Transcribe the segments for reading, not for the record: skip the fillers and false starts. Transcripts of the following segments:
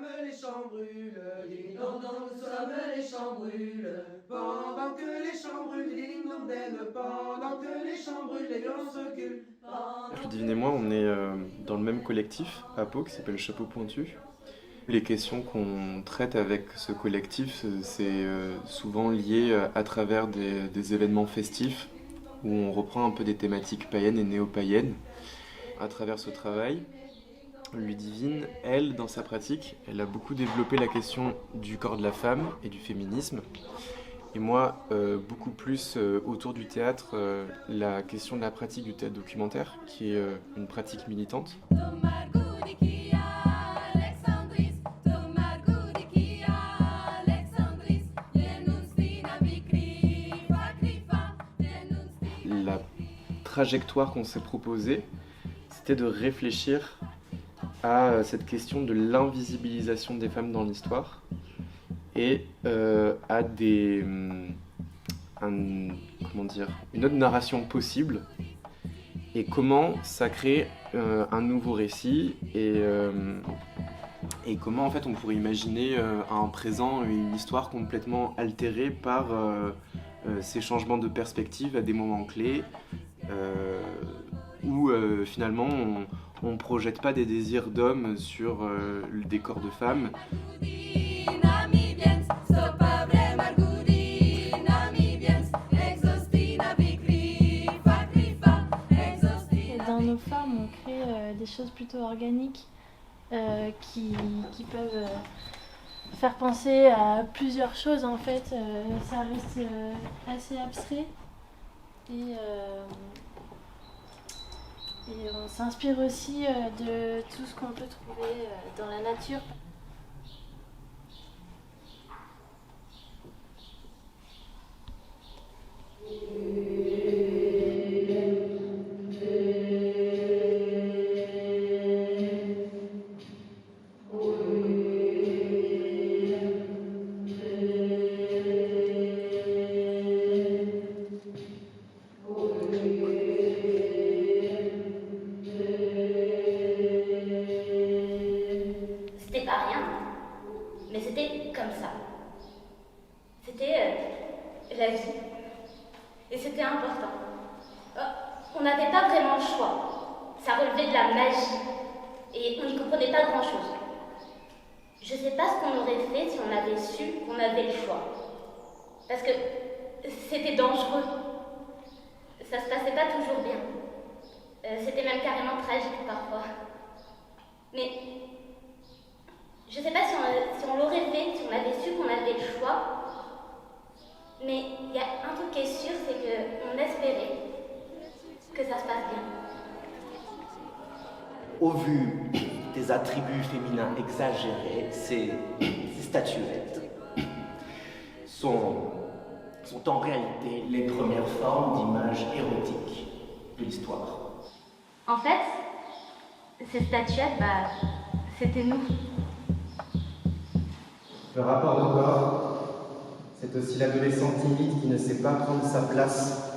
sommes les champs brûlent, ding dong dong, nous sommes les champs brûlent. Pendant que les champs brûlent, ding dong ding, pendant que les champs brûlent, les violences reculent. Ludivine et moi, on est dans le même collectif à Pau qui s'appelle Chapeau Pointu. Les questions qu'on traite avec ce collectif, c'est souvent lié à travers des événements festifs où on reprend un peu des thématiques païennes et néo-païennes. À travers ce travail, Ludivine, elle, dans sa pratique, elle a beaucoup développé la question du corps de la femme et du féminisme. Et moi, beaucoup plus autour du théâtre, la question de la pratique du théâtre documentaire, qui est une pratique militante. La trajectoire qu'on s'est proposée, c'était de réfléchir à cette question de l'invisibilisation des femmes dans l'histoire et à une autre narration possible et comment ça crée un nouveau récit et comment en fait on pourrait imaginer un présent, une histoire complètement altérée par ces changements de perspective à des moments clés où finalement on ne projette pas des désirs d'hommes sur des corps de femmes. Dans nos formes, on crée des choses plutôt organiques qui peuvent faire penser à plusieurs choses en fait. Ça reste assez abstrait et on s'inspire aussi de tout ce qu'on peut trouver dans la nature. C'était pas rien, mais c'était comme ça. C'était la vie. Et c'était important. On n'avait pas vraiment le choix. Ça relevait de la magie. Et on n'y comprenait pas grand-chose. Je sais pas ce qu'on aurait fait si on avait su qu'on avait le choix. Parce que c'était dangereux. Ça se passait pas toujours bien. C'était même carrément tragique parfois. Mais je sais pas si on l'aurait fait, si on avait su qu'on avait le choix. Mais il y a un truc qui est sûr, c'est qu'on espérait que ça se passe bien. Au vu des attributs féminins exagérés, ces statuettes sont en réalité les premières formes d'images érotiques de l'histoire. En fait, ces statuettes, c'était nous. Le rapport au corps, c'est aussi l'adolescent timide qui ne sait pas prendre sa place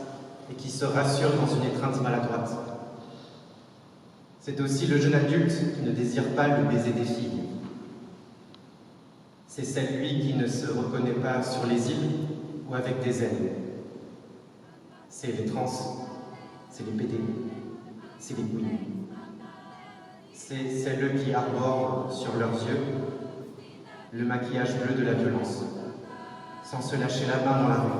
et qui se rassure dans une étreinte maladroite. C'est aussi le jeune adulte qui ne désire pas le baiser des filles. C'est celui qui ne se reconnaît pas sur les îles ou avec des ailes. C'est les trans, c'est les PD, c'est les queens. C'est celles qui arborent sur leurs yeux le maquillage bleu de la violence, sans se lâcher la main dans la rue.